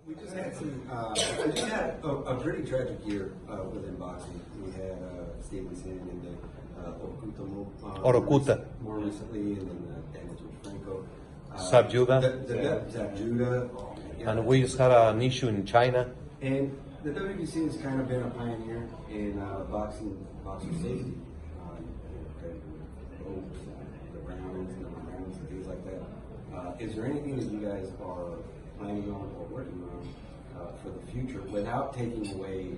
We just had a pretty tragic year within boxing. We had Stevenson and then Orokuta. More recently, and then damage with Franco. Sabjuda. Sabjuda. And we just had an issue in China. And the WBC has kind of been a pioneer in boxer safety. The rounds and things like that. Is there anything that you guys are planning on or working on for the future without taking away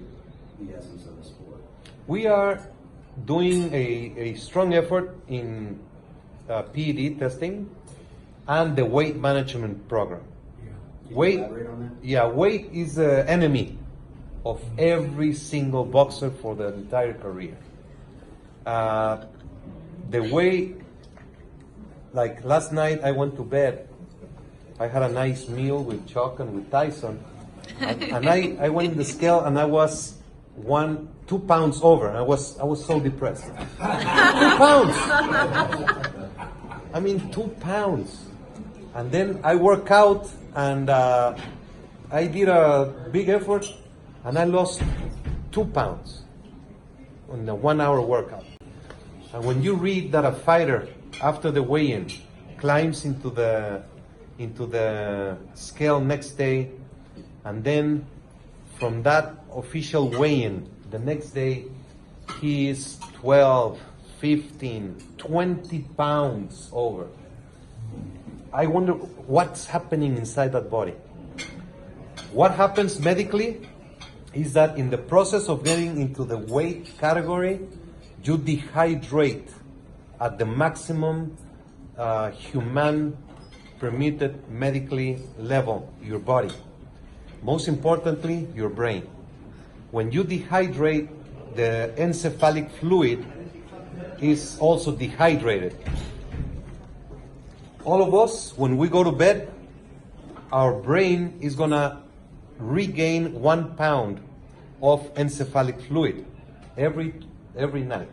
the essence of the sport? We are doing a strong effort in PED testing and the weight management program. Can you Weight, elaborate on that? yeah, weight is the enemy of every single boxer for the entire career. The way, like last night I went to bed, I had a nice meal with Chuck and with Tyson, and I went in the scale and I was 2 pounds over. I was so depressed. 2 pounds. I mean 2 pounds. And then I work out and I did a big effort and I lost 2 pounds in a 1 hour workout. And when you read that a fighter after the weigh-in climbs into the scale next day, and then from that official weigh-in the next day he is 12, 15, 20 pounds over. I wonder what's happening inside that body. What happens medically is that in the process of getting into the weight category, you dehydrate at the maximum human permitted medically level your body. Most importantly, your brain. When you dehydrate, the encephalic fluid is also dehydrated. All of us, when we go to bed, our brain is gonna regain 1 pound of encephalic fluid every night.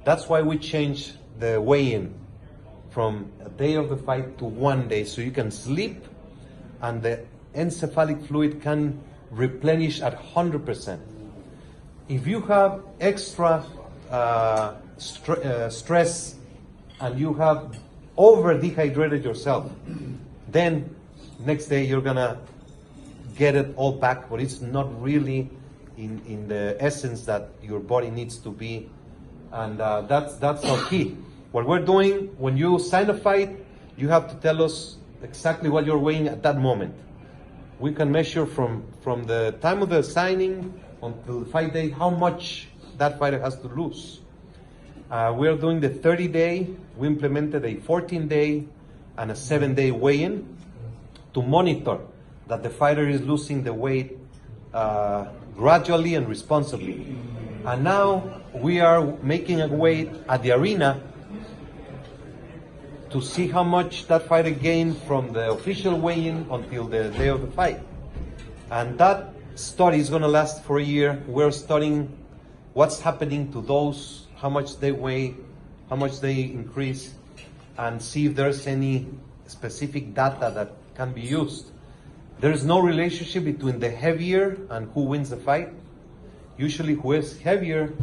That's why we change the weigh-in from a day of the fight to 1 day, so you can sleep and the encephalic fluid can replenish at 100%. If you have extra stress and you have over dehydrated yourself, then next day you're gonna get it all back, but it's not really in the essence that your body needs to be, and that's our key. What we're doing, when you sign a fight, you have to tell us exactly what you're weighing at that moment. We can measure from the time of the signing until the fight day how much that fighter has to lose. We're doing the 30-day. We implemented a 14-day and a 7-day weigh-in to monitor that the fighter is losing the weight gradually and responsibly. And now we are making a weight at the arena to see how much that fighter gained from the official weigh-in until the day of the fight. And that study is going to last for a year. We're studying what's happening to those, how much they weigh, how much they increase, and see if there's any specific data that can be used. There is no relationship between the heavier and who wins the fight. Usually who is heavier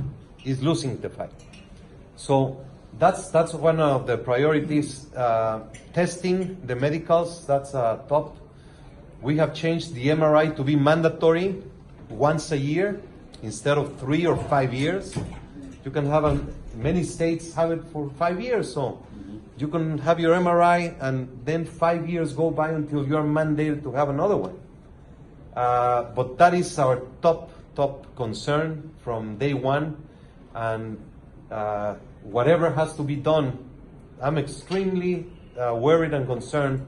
is losing the fight. So that's one of the priorities. Testing the medicals, that's top. We have changed the MRI to be mandatory once a year instead of 3 or 5 years. You can have many states have it for 5 years, so you can have your MRI and then 5 years go by until you're mandated to have another one. But that is our top concern from day one, and whatever has to be done, I'm extremely worried and concerned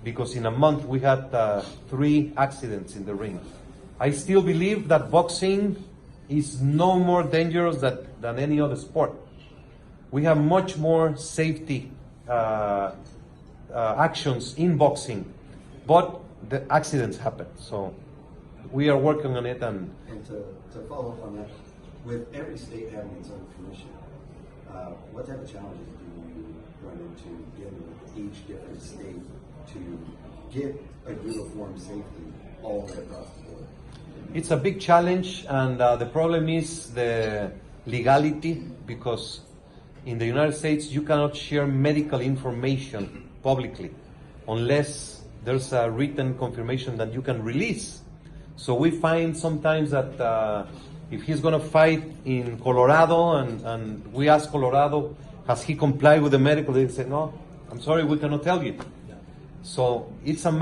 because in a month we had 3 accidents in the ring. I still believe that boxing is no more dangerous than any other sport. We have much more safety actions in boxing, but the accidents happen. So we are working on it. And to follow up on that, with every state having its own commission, what type of challenges do you run into dealing with each different state to get a uniform safety all the way across the board? It's a big challenge, and the problem is the legality, because in the United States you cannot share medical information publicly unless there's a written confirmation that you can release. So we find sometimes that if he's going to fight in Colorado and we ask Colorado, has he complied with the medical? They say, no, I'm sorry, we cannot tell you. So it's a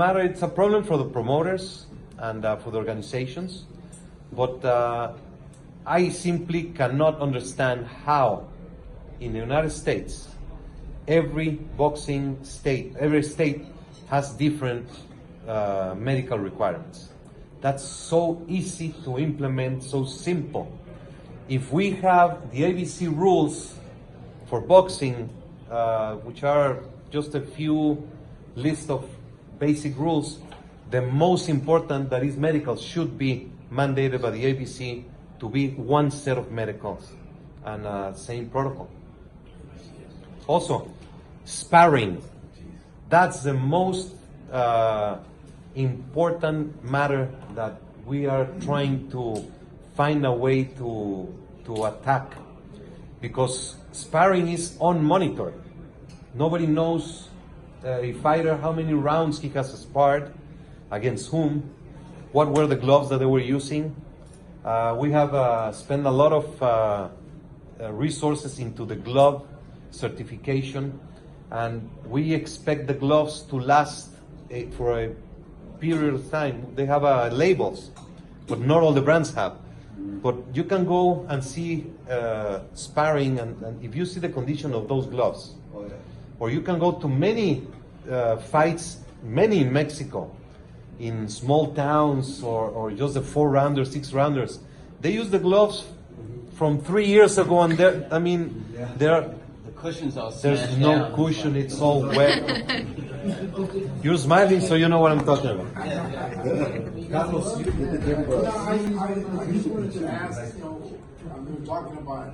problem for the promoters and for the organizations. But I simply cannot understand how in the United States, every state has different medical requirements. That's so easy to implement, so simple. If we have the ABC rules for boxing, which are just a few list of basic rules, the most important, that is medical, should be mandated by the ABC to be one set of medicals and same protocol. Also, sparring. That's the most important matter that we are trying to find a way to attack, because sparring is unmonitored. Nobody knows a fighter how many rounds he has sparred, against whom, what were the gloves that they were using. We have spent a lot of resources into the glove certification, and we expect the gloves to last for a period of time. They have labels, but not all the brands have. But you can go and see sparring, and if you see the condition of those gloves, or you can go to many fights, many in Mexico, in small towns, or just the 4-rounders, 6-rounders. They use the gloves from 3 years ago, and they're Cushions all there's smashed no down. cushion, it's all wet. You're smiling, so you know what I'm talking about. Carlos, you did the different. I just wanted to ask, we were talking about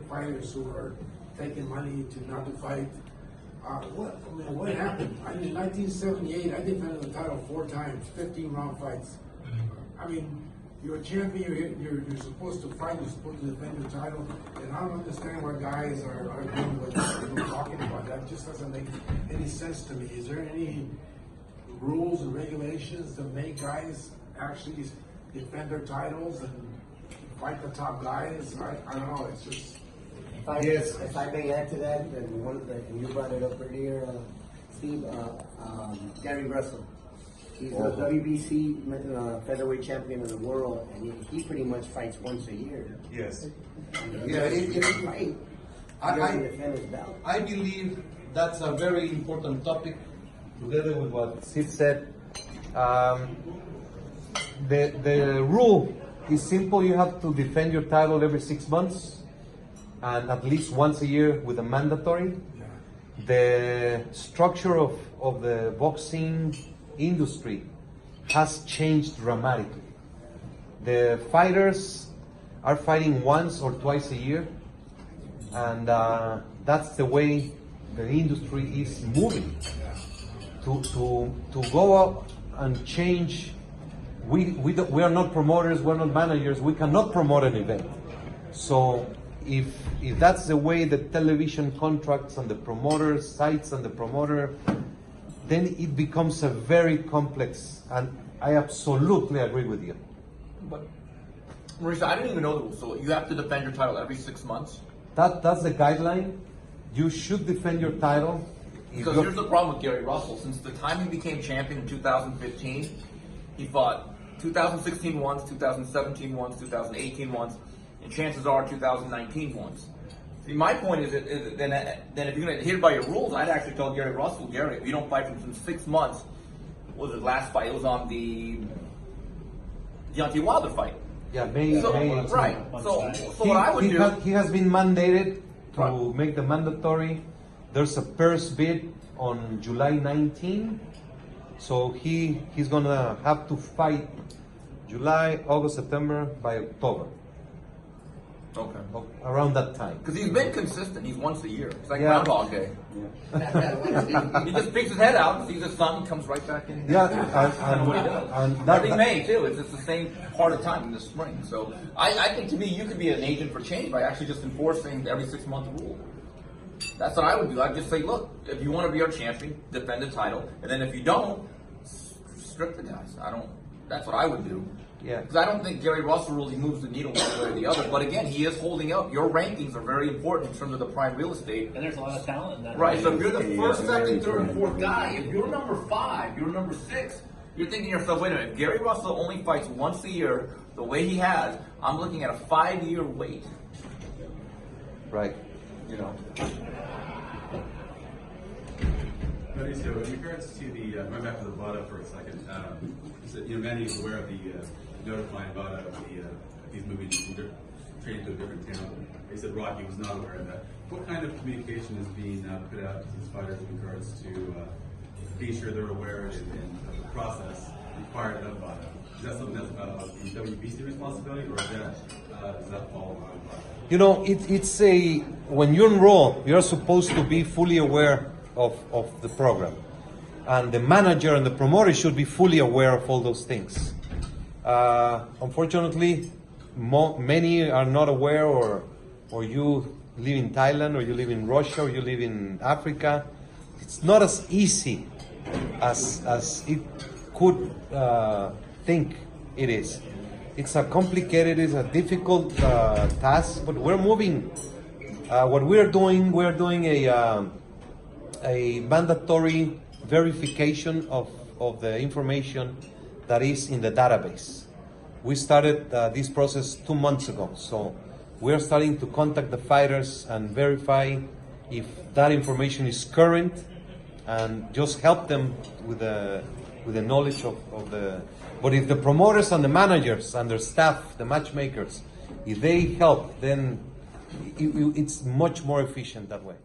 fighters who are taking money to not to fight. What happened? In 1978, I defended the title 4 times, 15-round fights. I mean, you're a champion, you're supposed to fight, you're supposed to defend your title, and I don't understand why guys are doing what you're talking about. That just doesn't make any sense to me. Is there any rules and regulations to make guys actually defend their titles and fight the top guys? I don't know, it's just... If I may add to that, and you brought it up earlier, Steve, Gary Russell. He's the WBC featherweight champion of the world, and he pretty much fights once a year. Yes. I believe that's a very important topic, together with what Sid said. The rule is simple. You have to defend your title every 6 months, and at least once a year with a mandatory. The structure of the boxing industry has changed dramatically. The fighters are fighting once or twice a year, and that's the way the industry is moving. To go up and change, we are not promoters, we're not managers, we cannot promote an event. So if that's the way the television contracts and the promoter sites and the promoter, then it becomes a very complex, and I absolutely agree with you. But Mauricio, I didn't even know the rules. So you have to defend your title every 6 months? That's the guideline. You should defend your title. Because here's the problem with Gary Russell. Since the time he became champion in 2015, he fought 2016 once, 2017 once, 2018 once, and chances are 2019 once. See, my point is that then if you're going to adhere by your rules, I'd actually tell Gary Russell, Gary, if you don't fight for him 6 months, what was his last fight? It was on the Deontay Wilder fight. Yeah, May 18th. Right. So what I would do... He has been mandated to make the mandatory. There's a purse bid on July 19. So he's going to have to fight July, August, September, by October. Okay. around that time. Because he's been consistent. He's once a year. It's like Yeah. Groundhog Day. He just picks his head out, sees the sun, comes right back in. Yeah, That's what he does. and Every May too. It's just the same part of time in the spring. So I think to me you could be an agent for change by actually just enforcing the every 6-month rule. That's what I would do. I'd just say, look, if you want to be our champion, defend the title, and then if you don't, strip the guys. That's what I would do. Yeah. Because I don't think Gary Russell really moves the needle one way or the other. But again, he is holding up. Your rankings are very important in terms of the prime real estate. And there's a lot of talent in that. Right, so if you're the first, second, third, and fourth guy, if you're number 5, you're number 6, you're thinking to yourself, wait a minute, if Gary Russell only fights once a year, the way he has, I'm looking at a 5-year wait. right. You know. Mauricio, in regards to the, going back to the VADA for a second, Manny is aware of the notifying VADA of he's moving training to a different town. He said Rocky was not aware of that. What kind of communication is being put out to these fighters in regards to be sure they're aware of the process required of VADA? Is that something that's the WBC responsibility, or does that fall on VADA? You know, it's when you enroll, you're supposed to be fully aware of the program. And the manager and the promoter should be fully aware of all those things. Unfortunately, many are not aware, or you live in Thailand, or you live in Russia, or you live in Africa. It's not as easy as it could think it is. It's a complicated, it's a difficult task, but we're moving. What we're doing a mandatory verification of the information that is in the database. We started this process 2 months ago, so we're starting to contact the fighters and verify if that information is current, and just help them with the knowledge of the. But if the promoters and the managers and their staff, the matchmakers, if they help, then it's much more efficient that way.